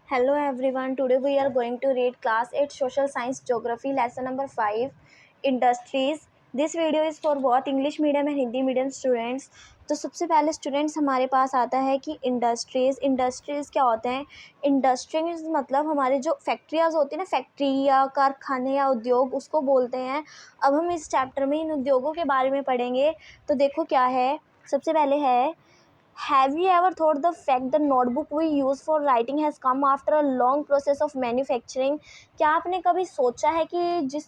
Hello everyone. Today we are going to read class 8 social science geography lesson number 5 industries. This video is for both English medium and Hindi medium students. तो सबसे पहले students हमारे पास आता है कि industries क्या होते हैं। इंडस्ट्रीज मतलब हमारे जो फैक्ट्रियाज होती हैं ना, फैक्ट्री या कारखाने या उद्योग, उसको बोलते हैं। अब हम इस चैप्टर में इन उद्योगों के बारे में पढ़ेंगे। तो देखो क्या है, सबसे पहले है, Have you ever thought the fact the notebook we use for writing has come after a long process of manufacturing? क्या आपने कभी सोचा है कि जिस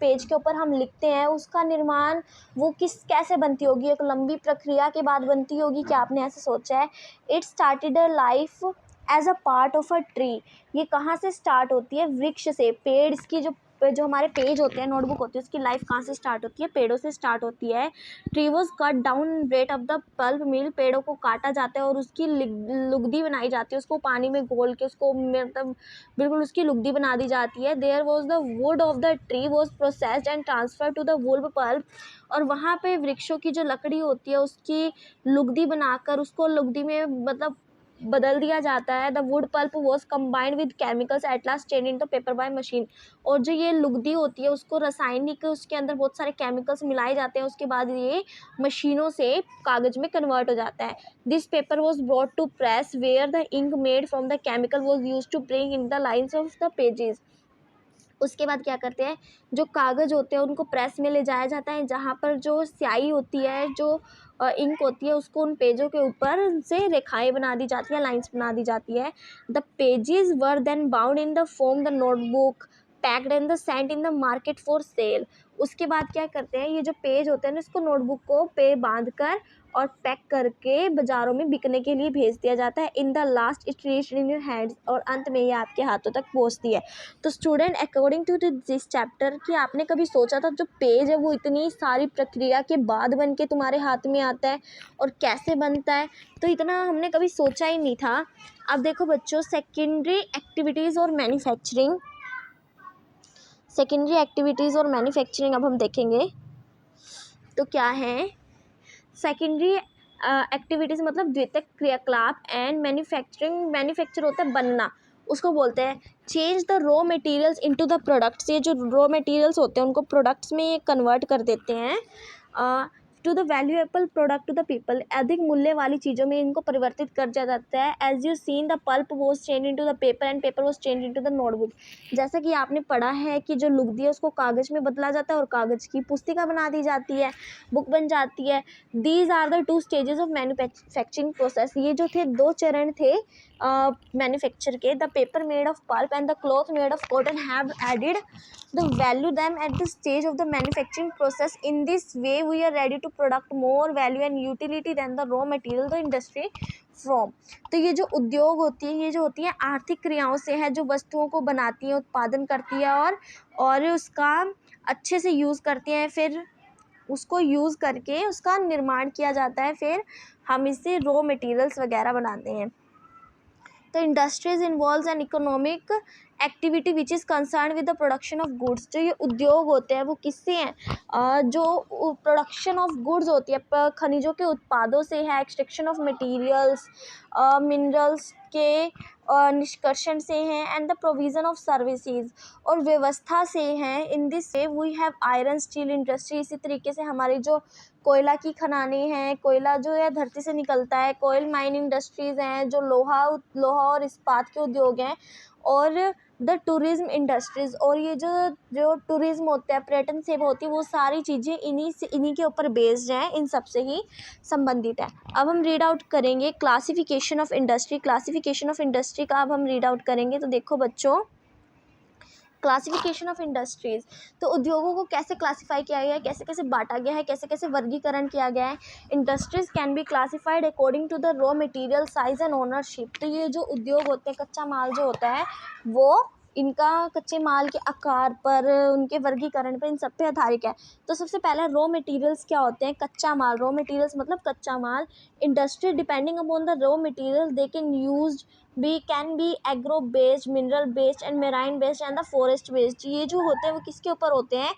पेज के ऊपर हम लिखते हैं उसका निर्माण वो कैसे बनती होगी, एक लंबी प्रक्रिया के बाद बनती होगी? क्या आपने ऐसे सोचा है? It started a life as a part of a tree. ये कहाँ से स्टार्ट होती है? वृक्ष से। पेड़ की जो हमारे पेज होते हैं, नोटबुक होती है, उसकी लाइफ कहाँ से स्टार्ट होती है? पेड़ों से स्टार्ट होती है। Tree was cut down rate of the pulp mill. पेड़ों को काटा जाता है और उसकी लुगदी बनाई जाती है, उसको पानी में घोल के उसको मतलब बिल्कुल उसकी लुगदी बना दी जाती है। There was the wood of the tree was processed and transfer to the वुल्प पल्प। और वहाँ पे वृक्षों की जो लकड़ी होती है उसकी लुगदी बनाकर उसको लुगदी में मतलब बदल दिया जाता है। The wood pulp was combined with chemicals at last change in the paper by machine. और जो ये लुगदी होती है उसको रासायनिक, उसके अंदर बहुत सारे केमिकल्स मिलाए जाते हैं, उसके बाद ये मशीनों से कागज़ में कन्वर्ट हो जाता है। This paper was brought to press where the ink made from the chemical was use to bring in the lines of the pages. उसके बाद क्या करते हैं, जो कागज़ होते हैं उनको प्रेस में ले जाया जाता है, जहाँ पर जो स्याही होती है, जो इंक होती है, उसको उन पेजों के ऊपर से रेखाएं बना दी जाती है, लाइंस बना दी जाती है। The pages were then bound in the form the notebook packed and the sent in the market for sale. उसके बाद क्या करते हैं, ये जो पेज होते हैं ना, इसको नोटबुक को पे बांध कर और पैक करके बाज़ारों में बिकने के लिए भेज दिया जाता है। In the last it reached in your hands, और अंत में ये आपके हाथों तक पहुँचती है। तो student, according to this chapter, कि आपने कभी सोचा था जो पेज है वो इतनी सारी प्रक्रिया के बाद बन के तुम्हारे हाथ में आता है और कैसे बनता है? तो इतना हमने कभी सोचा ही नहीं था। अब देखो बच्चों, सेकेंडरी एक्टिविटीज़ और मैन्युफैक्चरिंग। अब हम देखेंगे। तो क्या है सेकेंडरी एक्टिविटीज़? मतलब द्वितीयक क्रियाकलाप। एंड मैन्युफैक्चर होता है बनना, उसको बोलते हैं change the raw materials into the products. ये जो रॉ मटेरियल्स होते हैं उनको प्रोडक्ट्स में ये कन्वर्ट कर देते हैं। To the valuable product to the people. अधिक मूल्य वाली चीज़ों में इनको परिवर्तित कर दिया जाता है। As you seen the pulp was change into the paper and paper was change into the notebook. जैसा कि आपने पढ़ा है कि जो लुगदी है उसको कागज़ में बदला जाता है और कागज़ की पुस्तिका बना दी जाती है, बुक बन जाती है। These are the 2 stages of manufacturing process. ये जो थे 2 चरण थे मैन्युफैक्चर के। The paper made of pulp and the cloth made of cotton have added the value them at the stage of the manufacturing process. In this way we are ready to product more value and utility than the raw material the industry from। तो ये जो उद्योग होती है, ये जो होती है आर्थिक क्रियाओं से है, जो वस्तुओं को बनाती है, उत्पादन करती है और उसका अच्छे से यूज़ करती हैं, फिर उसको यूज़ करके उसका निर्माण किया जाता है, फिर हम इससे रॉ मटेरियल्स वगैरह बनाते हैं। तो industries involves an economic activity which is concern with the production of goods. जो ये उद्योग होते हैं वो किससे हैं? जो प्रोडक्शन ऑफ गुड्स होती है, खनिजों के उत्पादों से है, एक्सट्रैक्शन ऑफ मटेरियल्स, मिनरल्स के निष्कर्षण से हैं, and the provision of services, और व्यवस्था से हैं। In this way we have iron steel industry. इसी तरीके से हमारी जो कोयला की खदानें हैं, कोयला जो है धरती से निकलता है, कोयल माइन इंडस्ट्रीज़ हैं, जो लोहा और इस्पात के उद्योग हैं, और द टूरिज़्म इंडस्ट्रीज़। और ये जो टूरिज़्म होता है, पर्यटन सेवा होती है, वो सारी चीज़ें इन्हीं के ऊपर बेस्ड हैं, इन सब से ही संबंधित है। अब हम रीड आउट करेंगे क्लासिफिकेशन ऑफ इंडस्ट्री का अब हम रीड आउट करेंगे। तो देखो बच्चों, क्लासिफिकेशन ऑफ इंडस्ट्रीज़, तो उद्योगों को कैसे क्लासीफाई किया गया है, कैसे कैसे बांटा गया है, कैसे कैसे वर्गीकरण किया गया है। Industries can be classified according to the raw material size and ownership. तो ये जो उद्योग होते हैं, कच्चा माल जो होता है वो इनका कच्चे माल के आकार पर, उनके वर्गीकरण पर, इन सब पे आधारित है। तो सबसे पहला रॉ मटेरियल्स क्या होते हैं? कच्चा माल। रॉ मटेरियल्स मतलब कच्चा माल। Industry depending upon the raw material they can use be can be agro based, mineral based and marine based and the forest based. ये जो होते हैं वो किसके ऊपर होते हैं,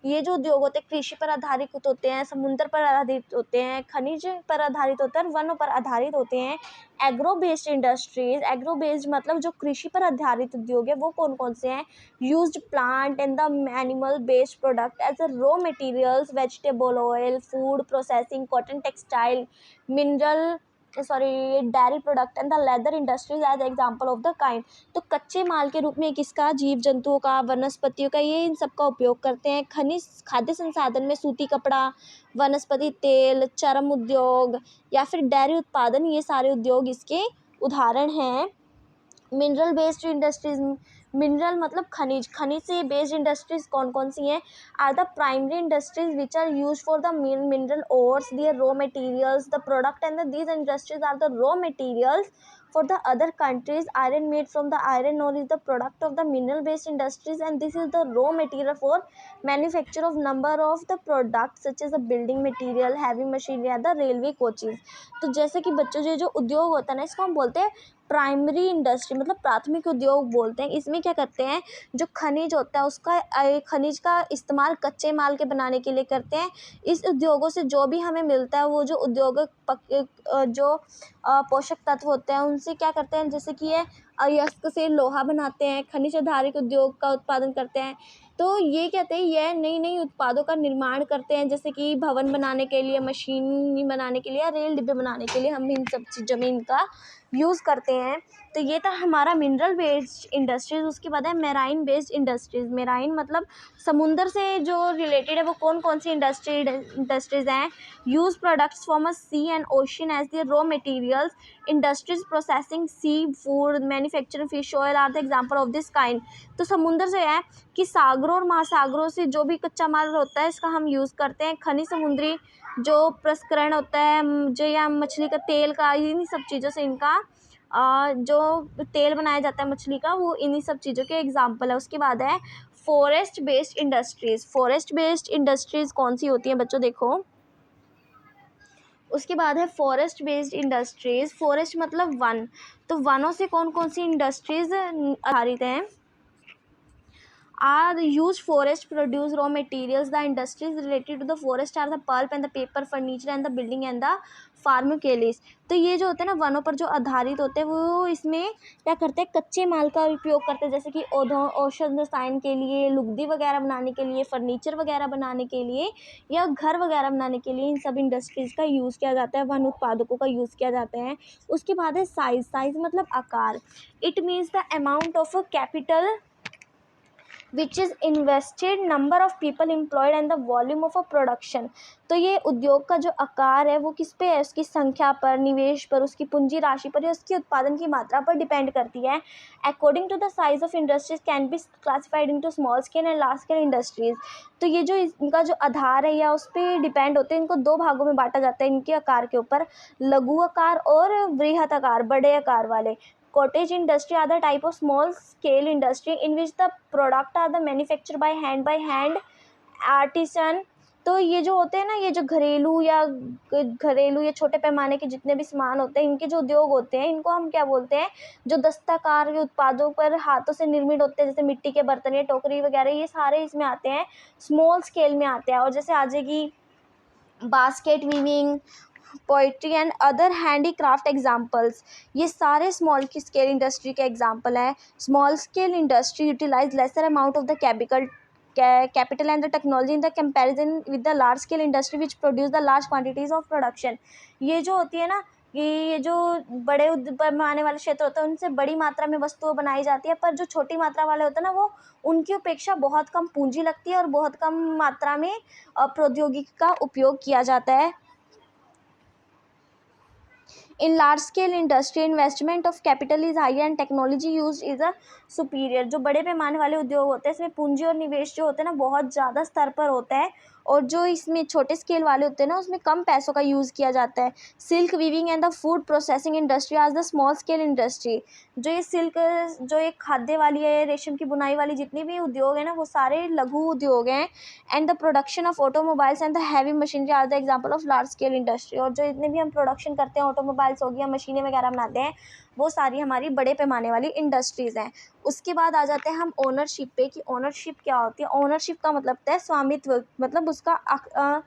ये जो उद्योग होते हैं कृषि पर आधारित होते हैं, समुद्र पर आधारित होते हैं, खनिज पर आधारित होते हैं और वनों पर आधारित होते हैं। Agro based industries, agro based मतलब जो कृषि पर आधारित उद्योग है वो कौन कौन से हैं, used plant and the animal based product as a raw materials, vegetable oil, food processing, cotton textile, mineral dairy product and the leather industries as example of the kind. तो कच्चे माल के रूप में किसका, जीव जंतुओं का, वनस्पतियों का, ये इन सब का उपयोग करते हैं। खनिज खाद्य संसाधन में सूती कपड़ा, वनस्पति तेल, चर्म उद्योग या फिर डेयरी उत्पादन, ये सारे उद्योग इसके उदाहरण हैं। मिनरल बेस्ड इंडस्ट्रीज, मिनरल मतलब खनिज, खनिज से बेस्ड इंडस्ट्रीज कौन कौन सी हैं, are the primary industries which are use for the mineral ores, their raw materials, the product and these industries are the raw materials for the other countries. Iron made from the iron ore is the product of the mineral based industries and this is the raw material for manufacture of number of the products such as the building material, heavy machinery and the railway coaches। तो जैसे कि बच्चों जो उद्योग होता है ना, इसको हम बोलते हैं प्राइमरी इंडस्ट्री, मतलब प्राथमिक उद्योग बोलते हैं। इसमें क्या करते हैं, जो खनिज होता है उसका खनिज का इस्तेमाल कच्चे माल के बनाने के लिए करते हैं। इस उद्योगों से जो भी हमें मिलता है वो जो उद्योग जो पोषक तत्व होते हैं उनसे क्या करते हैं, जैसे कि ये अयस्क से लोहा बनाते हैं, खनिज आधारित उद्योग का उत्पादन करते हैं। तो ये कहते हैं यह नई नई उत्पादों का निर्माण करते हैं, जैसे कि भवन बनाने के लिए, मशीन बनाने के लिए या रेल डिब्बे बनाने के लिए हम इन सब चीज़ों में इनका यूज़ करते हैं। तो ये था हमारा मिनरल बेस्ड इंडस्ट्रीज। उसके बाद है मेराइन बेस्ड इंडस्ट्रीज। मेराइन मतलब समुंदर से जो रिलेटेड है वो कौन कौन सी इंडस्ट्रीज हैं, use products from a sea and ocean as the raw materials, industries processing sea food, manufacturing fish oil are the example of this kind. तो समुंदर से है कि सागरों और महासागरों से जो भी कच्चा माल होता है इसका हम यूज़ करते हैं। खनिज समुद्री जो प्रसंस्करण होता है जो या मछली का तेल का, इन्हीं सब चीज़ों से इनका जो तेल बनाया जाता है मछली का, वो इन्हीं सब चीज़ों के एग्जाम्पल है। उसके बाद है forest based industries. Forest based industries कौन सी होती हैं बच्चों, देखो उसके बाद है फॉरेस्ट बेस्ड इंडस्ट्रीज। फॉरेस्ट मतलब वन, तो वनों से कौन कौन सी इंडस्ट्रीज आधारित हैं, are used forest produce raw materials. The industries related to the forest are the pulp and the paper, furniture and the building and the फार्मिकेलिस। तो ये जो होते हैं ना वनों पर जो आधारित होते हैं वो इसमें क्या करते हैं, कच्चे माल का उपयोग करते हैं, जैसे कि औषध रसायन के लिए, लुगदी वगैरह बनाने के लिए, फर्नीचर वगैरह बनाने के लिए या घर वगैरह बनाने के लिए इन सब इंडस्ट्रीज़ का यूज़ किया जाता है, वन उत्पादकों का यूज़ किया जाता है। उसके बाद है साइज। साइज मतलब आकार। It means the amount of a capital which is invested, number of people employed and the volume of a production। तो ये उद्योग का जो आकार है वो किस पे है, उसकी संख्या पर, निवेश पर, उसकी पूंजी राशि पर या उसकी उत्पादन की मात्रा पर डिपेंड करती है। According to the size of industries can be classified into small scale and large scale industries. तो ये जो इनका जो आधार है या उस पर डिपेंड होते हैं, इनको दो भागों में बांटा जाता है इनके आकार के ऊपर, लघु आकार और वृहत आकार, बड़े आकार वाले। Cottage industry are the type of small scale industry in which the product are the manufactured by hand artisan। तो ये जो होते हैं ना, ये जो घरेलू या छोटे पैमाने के जितने भी सामान होते हैं, इनके जो उद्योग होते हैं इनको हम क्या बोलते हैं, जो दस्तकार के उत्पादों पर हाथों से निर्मित होते हैं, जैसे मिट्टी के बर्तन या टोकरी वगैरह, ये सारे इसमें आते हैं, स्मॉल स्केल में आते हैं। और जैसे आ जाएगी basket weaving, pottery and other handicraft examples, ये सारे स्मॉल स्केल इंडस्ट्री के एग्जाम्पल हैं। Small scale industry utilize lesser amount of the capital and the technology in the comparison with the large scale industry which produce the large quantities of production। ये जो होती है ना, ये जो बड़े पैमाने वाले क्षेत्र होते हैं उनसे बड़ी मात्रा में वस्तुएं बनाई जाती है, पर जो छोटी मात्रा वाले होते हैं ना वो उनकी अपेक्षा बहुत कम पूंजी लगती है और बहुत कम मात्रा में प्रौद्योगिकी का उपयोग किया जाता है। In large scale industry investment of capital is higher and technology used is a superior। जो बड़े पैमाने वाले उद्योग होते हैं इसमें पूंजी और निवेश जो होते हैं ना बहुत ज़्यादा स्तर पर होता है, और जो इसमें छोटे स्केल वाले होते हैं ना उसमें कम पैसों का यूज़ किया जाता है। Silk weaving and the food processing industry आज द स्मॉल स्केल इंडस्ट्री। जो ये सिल्क, जो एक खाद्य वाली है, रेशम की बुनाई वाली जितनी भी उद्योग है ना वो सारे लघु उद्योग हैं। And the production of automobiles and the heavy machinery are the example of large scale industry. और जो इतने भी हम प्रोडक्शन करते हैं, ऑटोमोबाइल्स हो गया, मशीनें वगैरह बनाते हैं, वो सारी हमारी बड़े पैमाने वाली इंडस्ट्रीज़ हैं। उसके बाद आ जाते हैं हम ओनरशिप पे कि ओनरशिप क्या होती है। ओनरशिप का मतलब होता है स्वामित्व, मतलब उसका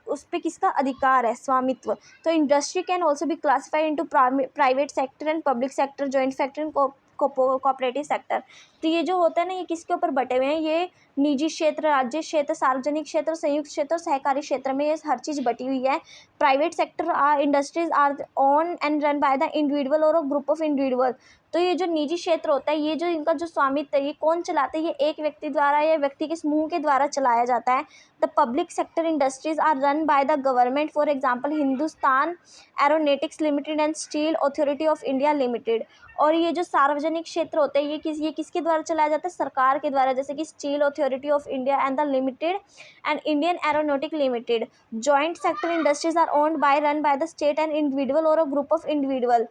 उस पे किसका अधिकार है, स्वामित्व। तो industry can also be classified into private sector and public sector, joint sector and cooperative sector. तो ये जो होता है ना, ये किसके ऊपर बटे हुए हैं, ये निजी क्षेत्र, राज्य क्षेत्र, सार्वजनिक क्षेत्र, संयुक्त क्षेत्र और सहकारी क्षेत्र में ये हर चीज़ बटी हुई है। Private sector industries are own and run by the individual और ग्रुप ऑफ इंडिविजुअल। तो ये जो निजी क्षेत्र होता है, ये जो इनका जो स्वामित्व है, ये कौन चलाते हैं, ये एक व्यक्ति द्वारा या व्यक्ति के समूह के द्वारा चलाया जाता है। The public sector industries are run by the government, for example Hindustan Aeronautics Limited and Steel authority of India Limited. और ये जो सार्वजनिक क्षेत्र होते हैं, ये किसके द्वारा चलाया जाता है, सरकार के द्वारा, जैसे कि steel authority of India and the limited and Indian aeronautic limited. Joint sector industries are owned by run by the state and individual or a group of individual.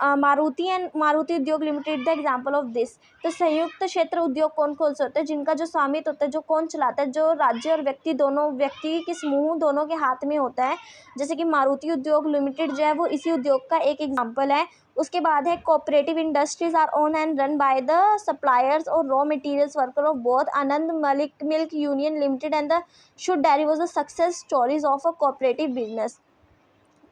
Maruti Udyog limited the example of this. तो संयुक्त क्षेत्र उद्योग कौन कौन से होते हैं, जिनका जो स्वामित्व होता है, जो कौन चलाता है, जो राज्य और व्यक्ति दोनों, व्यक्ति के समूह दोनों के हाथ में होता है। जैसे कि मारुति उद्योग लिमिटेड जो है वो इसी उद्योग का एक एग्जाम्पल है। उसके बाद है cooperative industries are own and run by the suppliers or raw materials worker of both Anand milk milk union limited and the should dairy was the success stories of a cooperative business.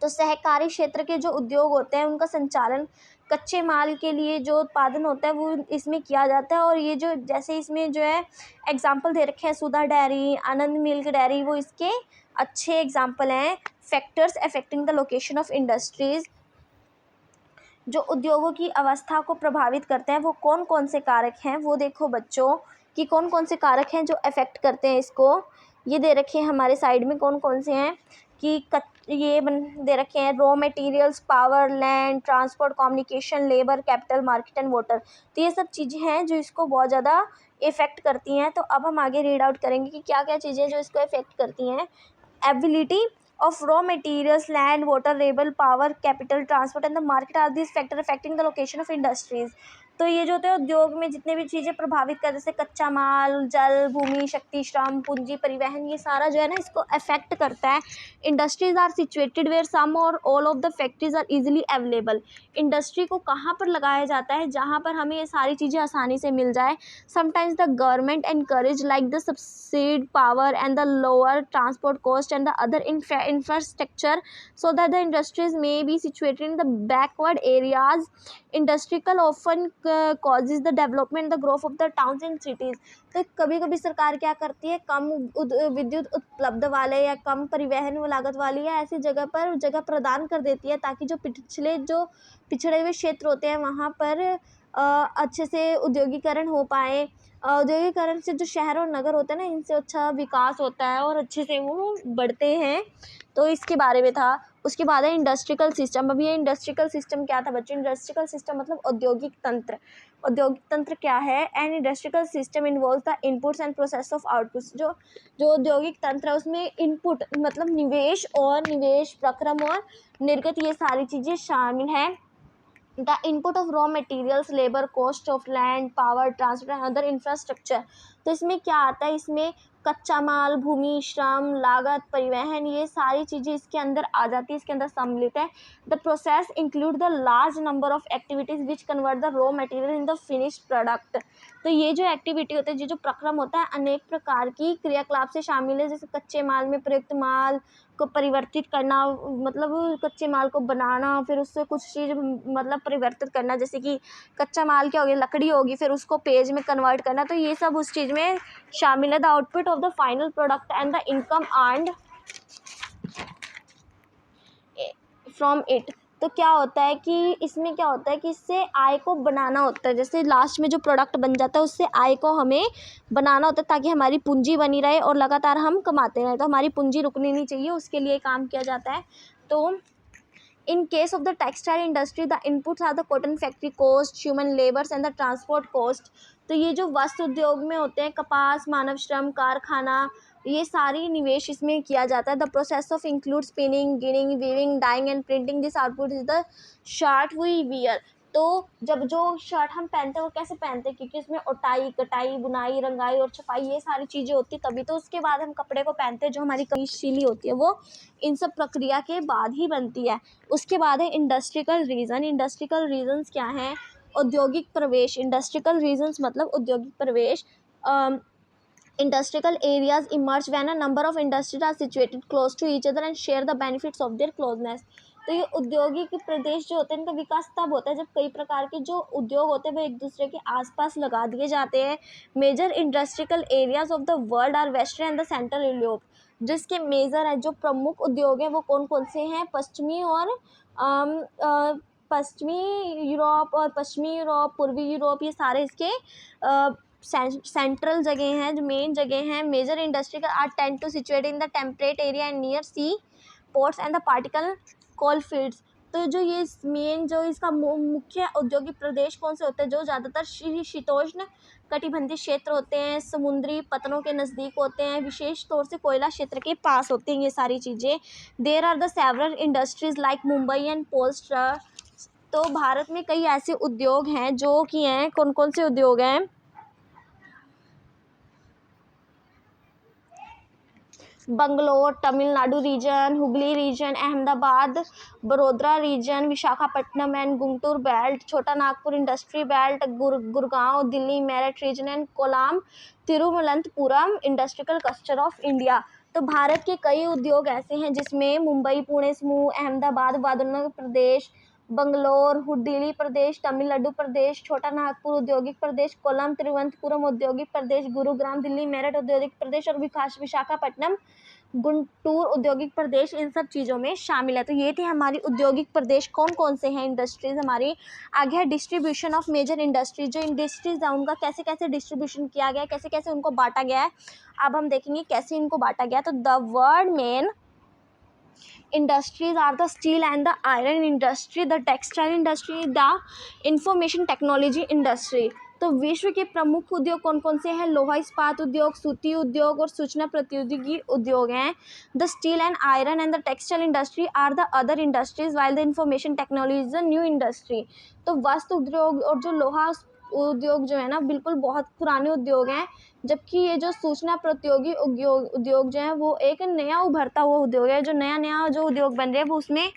तो सहकारी क्षेत्र के जो उद्योग होते हैं, उनका संचालन कच्चे माल के लिए जो उत्पादन होता है वो इसमें किया जाता है। और ये जो जैसे इसमें जो है एग्जाम्पल दे रखे हैं, सुधा डेयरी, आनंद मिल्क डेयरी, वो इसके अच्छे एग्जाम्पल हैं। Factors affecting the location of industries, जो उद्योगों की अवस्था को प्रभावित करते हैं, वो कौन कौन से कारक हैं, वो देखो बच्चों कि कौन कौन से कारक हैं जो अफेक्ट करते हैं इसको। ये दे रखे हैं हमारे साइड में कौन कौन से हैं कि दे रखे हैं raw materials, power, land, transport, communication, labour, capital, market and water. तो ये सब चीज़ें हैं जो इसको बहुत ज़्यादा इफेक्ट करती हैं। तो अब हम आगे रीड आउट करेंगे कि क्या क्या चीज़ें जो इसको इफेक्ट करती हैं। Ability of raw materials, land, water, labor, power, capital, transport and the market are these factors affecting the location of industries। तो ये जो होते हैं उद्योग में जितने भी चीज़ें प्रभावित कर, जैसे कच्चा माल, जल, भूमि, शक्ति, श्रम, पूंजी, परिवहन, ये सारा जो है ना इसको अफेक्ट करता है। Industries are situated where some or all of the factories are easily available. Industry को कहाँ पर लगाया जाता है, जहाँ पर हमें ये सारी चीज़ें आसानी से मिल जाए। Sometimes the government encourage like the subsidised power and the lower transport cost and the other infrastructure so that the industries may be situated in the backward areas। Industrial often causes the development the growth of the towns and cities। तो कभी कभी सरकार क्या करती है, कम विद्युत उपलब्ध वाले या कम परिवहन लागत वाली या ऐसी जगह पर जगह प्रदान कर देती है, ताकि जो पिछड़े हुए क्षेत्र होते हैं वहाँ पर अच्छे से औद्योगिकरण हो पाए। औद्योगिकरण से जो शहर और नगर होते हैं ना, इनसे अच्छा विकास होता है और अच्छे से वो बढ़ते हैं। तो इसके बारे में था। उसके बाद है इंडस्ट्रियल सिस्टम। अब ये इंडस्ट्रियल सिस्टम क्या था बच्चों, इंडस्ट्रियल सिस्टम मतलब औद्योगिक तंत्र। औद्योगिक तंत्र क्या है, and industrial system involve the inputs and process of outputs. जो औद्योगिक तंत्र है उसमें इनपुट मतलब निवेश, और निवेश, प्रक्रम और निर्गत, ये सारी चीज़ें शामिल हैं। The input of raw materials, labour cost of land, power, transport and other infrastructure. तो इसमें क्या आता है, इसमें कच्चा माल, भूमि, श्रम, लागत, परिवहन, ये सारी चीज़ें इसके अंदर आ जाती है, इसके अंदर सम्मिलित है। The process include the large number of activities which convert the raw material in the finished product. तो ये जो एक्टिविटी होती है, ये जो प्रक्रम होता है, अनेक प्रकार की क्रियाकलाप से शामिल है। जैसे कच्चे माल में प्रयुक्त माल को परिवर्तित करना, मतलब कच्चे माल को बनाना, फिर उससे कुछ चीज़ मतलब परिवर्तित करना, जैसे कि कच्चा माल क्या हो गया, लकड़ी होगी, फिर उसको पेज में कन्वर्ट करना। तो ये सब उस चीज़ में शामिल है। The output of the final product and the income earned from it. तो क्या होता है कि इसमें क्या होता है कि इससे आय को बनाना होता है। जैसे लास्ट में जो प्रोडक्ट बन जाता है उससे आय को हमें बनाना होता है, ताकि हमारी पूंजी बनी रहे और लगातार हम कमाते रहें। तो हमारी पूंजी रुकनी नहीं चाहिए, उसके लिए काम किया जाता है। तो in case of the textile industry the inputs are the cotton factory cost, human labors and the transport cost। तो ये जो वस्त्र उद्योग में होते हैं, कपास, मानव श्रम, कारखाना, ये सारी निवेश इसमें किया जाता है। The process of include spinning, ginning, weaving, dyeing and printing. This output is the short we wear. तो जब जो शर्ट हम पहनते हैं वो कैसे पहनते हैं, क्योंकि उसमें उटाई, कटाई, बुनाई, रंगाई और छपाई ये सारी चीज़ें होती है, तभी तो उसके बाद हम कपड़े को पहनते हैं। जो हमारी कमीज सीली होती है वो इन सब प्रक्रिया के बाद ही बनती है। उसके बाद है इंडस्ट्रियल रीजन। इंडस्ट्रियल रीजन्स क्या हैं? औद्योगिक प्रवेश। इंडस्ट्रियल रीजन्स मतलब औद्योगिक प्रवेश। Industrial areas emerge when a number of industries are situated close to each other and share the benefits of their closeness. तो ये औद्योगिक प्रदेश जो होते हैं इनका विकास तब होता है जब कई प्रकार के जो उद्योग होते हैं वो एक दूसरे के आसपास लगा दिए जाते हैं। Major industrial areas of the world are western and the central Europe. जिसके मेजर है जो प्रमुख उद्योग हैं वो कौन कौन से हैं? पश्चिमी यूरोप और पश्चिमी यूरोप, पूर्वी यूरोप, ये सारे इसके सेंट्रल जगह हैं, जो मेन जगह हैं। Major industry are tend to situate in the temperate area and near sea ports and the particle coal fields. तो जो ये मेन जो इसका मुख्य औद्योगिक प्रदेश कौन से होते हैं? जो ज़्यादातर शीतोष्ण कटिबंधीय क्षेत्र होते हैं, समुद्री पतनों के नज़दीक होते हैं, विशेष तौर से कोयला क्षेत्र के पास होते हैं ये सारी चीज़ें। There are the several industries like Mumbai and पोल्स्टर। तो भारत में कई ऐसे उद्योग हैं जो कि हैं, कौन कौन से उद्योग हैं? Bangalore, Tamil Nadu region, Hugli region, Ahmedabad, Vadodara region, Visakhapatnam and Guntur belt, Chota Nagpur industry belt, Gurgaon, Delhi Meerut region and Kollam, Thiruvananthapuram industrial cluster of India. तो भारत के कई उद्योग ऐसे हैं जिसमें मुंबई पुणे समूह, अहमदाबाद वादनगर प्रदेश, बंगलोर, दिल्ली प्रदेश, तमिलनाडु प्रदेश, छोटा नागपुर औद्योगिक प्रदेश, कोलम तिरुवनंतपुरम औद्योगिक प्रदेश, गुरुग्राम दिल्ली मेरठ औद्योगिक प्रदेश और विशाखापट्टनम गुंटूर औद्योगिक प्रदेश इन सब चीज़ों में शामिल है। तो ये थे हमारी औद्योगिक प्रदेश कौन कौन से हैं इंडस्ट्रीज हमारी। आगे है डिस्ट्रीब्यूशन ऑफ मेजर इंडस्ट्रीज। जो इंडस्ट्रीज है उनका कैसे कैसे डिस्ट्रीब्यूशन किया गया है, कैसे कैसे उनको बांटा गया है, अब हम देखेंगे कैसे इनको बांटा गया। तो the world main industries are the steel and the iron industry, the textile industry, the information technology industry। तो विश्व के प्रमुख उद्योग कौन कौन से हैं? लोहा इस्पात उद्योग, सूती उद्योग और सूचना प्रौद्योगिकी उद्योग हैं। The steel and iron and the textile industry are the other industries while the information technology is the new industry. तो वस्त्र उद्योग और जो लोहा उद्योग जो है ना बिल्कुल बहुत पुराने उद्योग हैं, जबकि ये जो सूचना प्रौद्योगिकी उद्योग जो है वो एक नया उभरता हुआ उद्योग है। जो नया नया जो उद्योग बन रहे हैं वो उसमें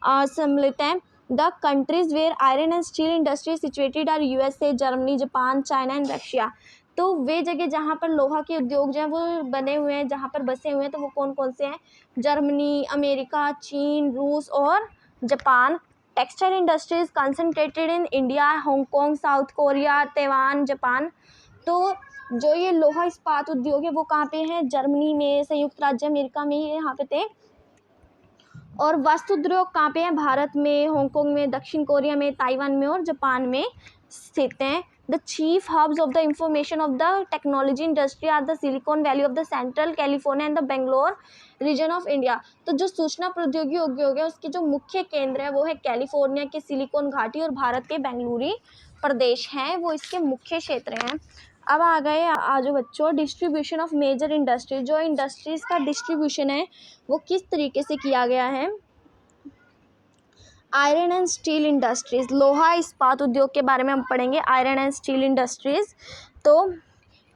सम्मिलित हैं। The countries where iron and steel industry situated are USA, Germany, Japan, China and Russia. तो वे जगह जहाँ पर लोहा के उद्योग जो हैं वो बने हुए हैं, जहाँ पर बसे हुए हैं, तो वो कौन कौन से हैं? जर्मनी, अमेरिका, चीन, रूस और Japan. Textile industries concentrated in India, Hong Kong, south Korea, Taiwan, Japan. तो जो ये लोहा इस्पात उद्योग है वो कहाँ पे है? जर्मनी में, संयुक्त राज्य अमेरिका में, ये यहाँ पे थे। और वस्त्र उद्योग कहाँ पे है? भारत में, हांगकांग में, दक्षिण कोरिया में, ताइवान में और जापान में स्थित हैं। The chief hubs of the information of the technology industry are the Silicon Valley of the central California and the Bangalore region of India. तो जो सूचना प्रौद्योगिकी उद्योग है उसके जो मुख्य केंद्र है वो है कैलिफोर्निया के सिलिकॉन घाटी और भारत के बेंगलुरु प्रदेश हैं, वो इसके मुख्य क्षेत्र हैं। अब आ गए आजो बच्चों डिस्ट्रीब्यूशन ऑफ मेजर इंडस्ट्रीज। जो इंडस्ट्रीज का डिस्ट्रीब्यूशन है वो किस तरीके से किया गया है? आयरन एंड स्टील इंडस्ट्रीज, लोहा इस्पात उद्योग के बारे में हम पढ़ेंगे। आयरन एंड स्टील इंडस्ट्रीज, तो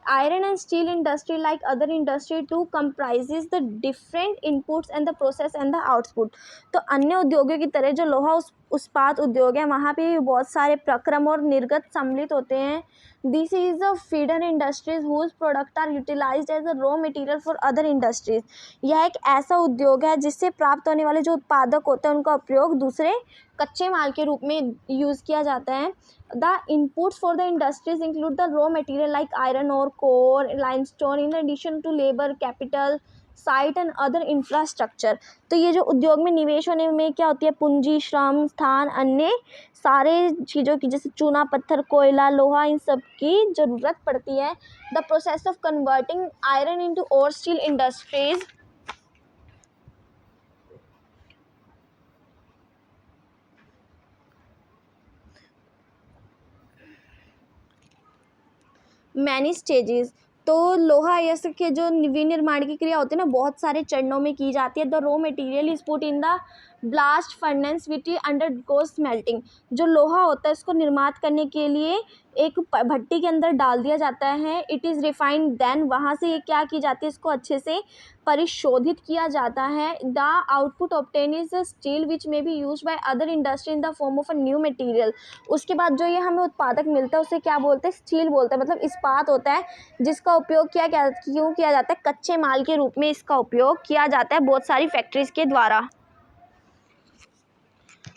iron and steel industry like other industry too comprises the different inputs and the process and the output। तो अन्य उद्योगों की तरह जो लोहा इस्पात उद्योग है वहाँ पे बहुत सारे प्रक्रम और निर्गत सम्मिलित होते हैं। This is a feeder industries whose product are utilized as a raw material for other industries. यह एक ऐसा उद्योग है जिससे प्राप्त होने वाले जो उत्पादक होते हैं उनका उपयोग दूसरे कच्चे माल के रूप में यूज़ किया जाता है। The inputs for the industries include the raw material like iron ore, coal, limestone, in addition to labor, capital, site and other infrastructure। तो ये जो उद्योग में निवेश होने में क्या होती है? पूंजी, श्रम, स्थान, अन्य सारे चीज़ों की जैसे चूना पत्थर, कोयला, लोहा, इन सब की ज़रूरत पड़ती है। The process of converting iron into और स्टील इंडस्ट्रीज मैनी स्टेजेस। तो लोहा अयस्क के जो विनिर्माण की क्रिया होती है ना बहुत सारे चरणों में की जाती है। The raw material is put in the blast furnace which undergoes smelting. जो लोहा होता है इसको निर्मात करने के लिए एक भट्टी के अंदर डाल दिया जाता है। इट इज़ रिफाइंड, देन वहाँ से ये क्या की जाती है, इसको अच्छे से परिशोधित किया जाता है। The output obtain is steel which may be use by other industry in the form of a new material. उसके बाद जो ये हमें उत्पादक मिलता है उसे क्या बोलते हैं, स्टील बोलते हैं। मतलब इस्पात होता है जिसका उपयोग क्यों किया जाता है, कच्चे माल के रूप में इसका उपयोग किया जाता है बहुत सारी फैक्ट्रीज के द्वारा।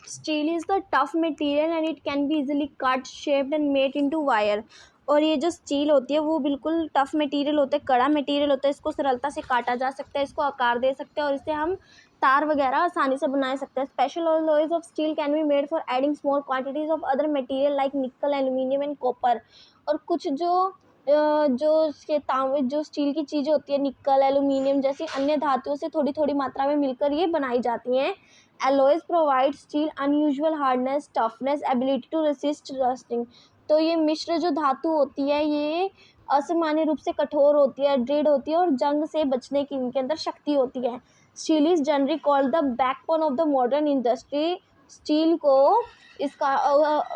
Steel is the tough material and it can be easily cut, shaped and made into wire. और ये जो स्टील होती है वो बिल्कुल टफ मटेरियल होता है, कड़ा मटेरियल होता है, इसको सरलता से काटा जा सकता है, इसको आकार दे सकते हैं और इससे हम तार वगैरह आसानी से बना सकते हैं। Special alloys of steel can be made for adding small quantities of other material like निकल, एल्यूमिनियम एंड कॉपर। और कुछ जो स्टील की चीज़ें होती है, निकल, एल्यूमिनियम जैसी अन्य धातुओं से थोड़ी थोड़ी मात्रा में मिलकर ये बनाई जाती हैं। Alloys provide steel unusual hardness, toughness, ability to resist rusting. तो ये मिश्र जो धातु होती है ये असामान्य रूप से कठोर होती है, दृढ़ होती है और जंग से बचने की इनके अंदर शक्ति होती है। Steel is generally called the backbone of the modern industry. Steel को इसका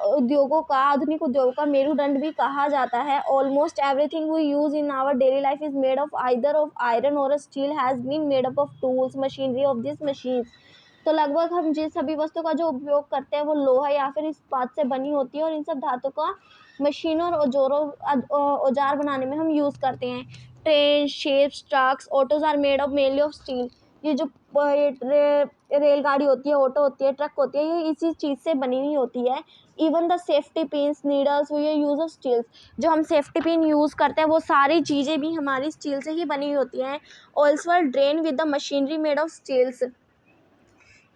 उद्योगों का, आधुनिक उद्योगों का मेरुदंड भी कहा जाता है। Almost everything we use in our daily life is made of either of iron or steel has been made up of tools, machinery of this machines. तो लगभग हम जिन सभी वस्तुओं का जो उपयोग करते हैं वो लोहा या फिर इस्पात से बनी होती है और इन सब धातु का मशीनों और औजार बनाने में हम यूज़ करते हैं। Train, ships, trucks, autos are made of mainly of steel. ये जो रेलगाड़ी होती है, ऑटो होती है, ट्रक होती है, ये इसी चीज़ से बनी हुई होती है। Even the safety pins, needles, वो ये यूज़ ऑफ स्टील्स। जो हम सेफ्टी पिन यूज़ करते हैं वो सारी चीज़ें भी हमारी स्टील से ही बनी हुई होती हैं। Also drain with the machinery made of steels.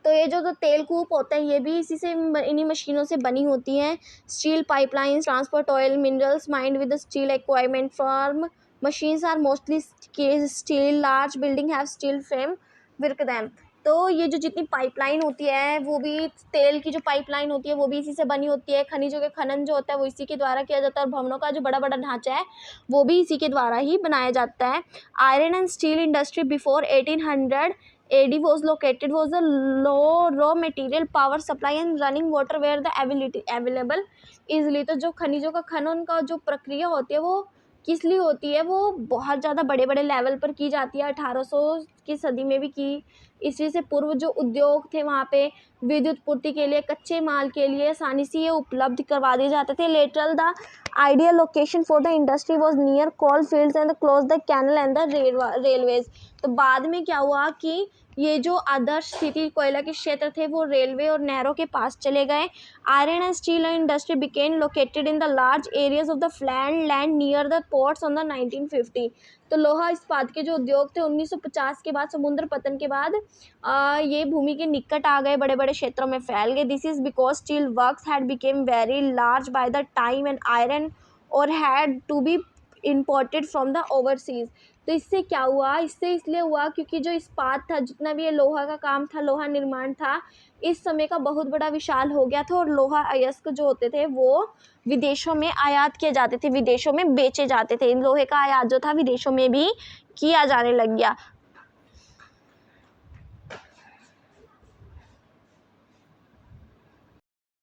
तो ये जो तेल कूप होते हैं ये भी इसी से, इन्हीं मशीनों से बनी होती हैं। Steel pipelines transport oil, minerals mined with the steel equipment form machines are mostly steel. Large building have steel frame with them. तो ये जो जितनी पाइपलाइन होती है वो भी, तेल की जो पाइपलाइन होती है वो भी इसी से बनी होती है। खनिजों के खनन जो होता है वो इसी के द्वारा किया जाता है और भवनों का जो बड़ा बड़ा ढांचा है वो भी इसी के द्वारा ही बनाया जाता है। Iron and steel industry before 1800 AD was located was a low raw material power supply and running water where the available easily। तो जो खनिजों का खनन का जो प्रक्रिया होती है वो किस लिए होती है, वो बहुत ज़्यादा बड़े बड़े लेवल पर की जाती है। 1800 की सदी में भी की। ईस्वी से पूर्व जो उद्योग थे वहाँ पे विद्युत पूर्ति के लिए, कच्चे माल के लिए आसानी से ये उपलब्ध करवा दिए जाते थे। Later the ideal location for the industry was near coal fields and close the canal and the railways. तो बाद में क्या हुआ कि ये जो आदर्श स्थिति कोयला के क्षेत्र थे वो रेलवे और नहरों के पास चले गए। Iron and steel industry बिकेन located in the large areas of the flat land near the ports on the 1950। तो लोहा इस्पात के जो उद्योग थे 1950 के बाद, समुद्र पतन के बाद ये भूमि के निकट आ गए, बड़े बड़े क्षेत्रों में फैल गए। This is because steel works had become very large by the time and iron ore had to be imported from the overseas. तो इससे क्या हुआ, इससे इसलिए हुआ क्योंकि जो इस्पात था, जितना भी ये लोहा का काम था, लोहा निर्माण था, इस समय का बहुत बड़ा विशाल हो गया था और लोहा अयस्क जो होते थे वो विदेशों में आयात किए जाते थे, विदेशों में बेचे जाते थे। इन लोहे का आयात जो था विदेशों में भी किया जाने लग गया।